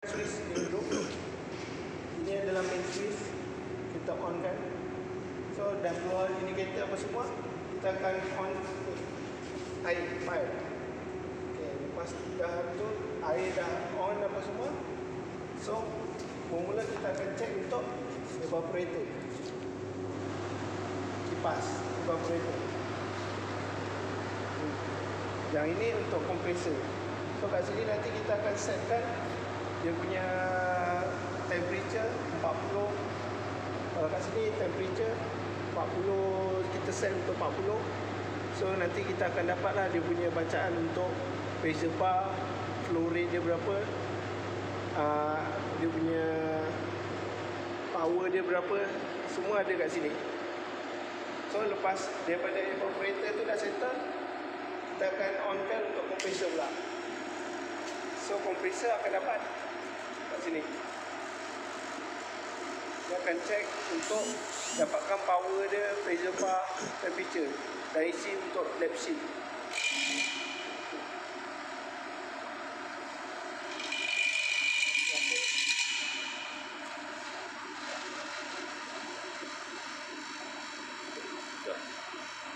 Switch ni dulu. Ini adalah main switch. Kita on kan. So dah keluar indikator apa semua, kita akan on air pipe. Okay, lepas dah tu air dah on apa semua. So mula kita akan check untuk evaporator. Kipas evaporator. Yang ini untuk kompresor. So kat sini nanti kita akan setkan dia punya temperature 40. Kalau kat sini temperature 40, kita set untuk 40. So nanti kita akan dapatlah dia punya bacaan untuk pressure bar, flow rate dia berapa, dia punya power dia berapa, semua ada kat sini. So lepas daripada evaporator tu dah settle, kita akan on kan untuk kompresor pula. So kompresor akan dapat kat sini. Dia akan check untuk dapatkan power dia, pressure bar, temperature dari sini untuk lap shift.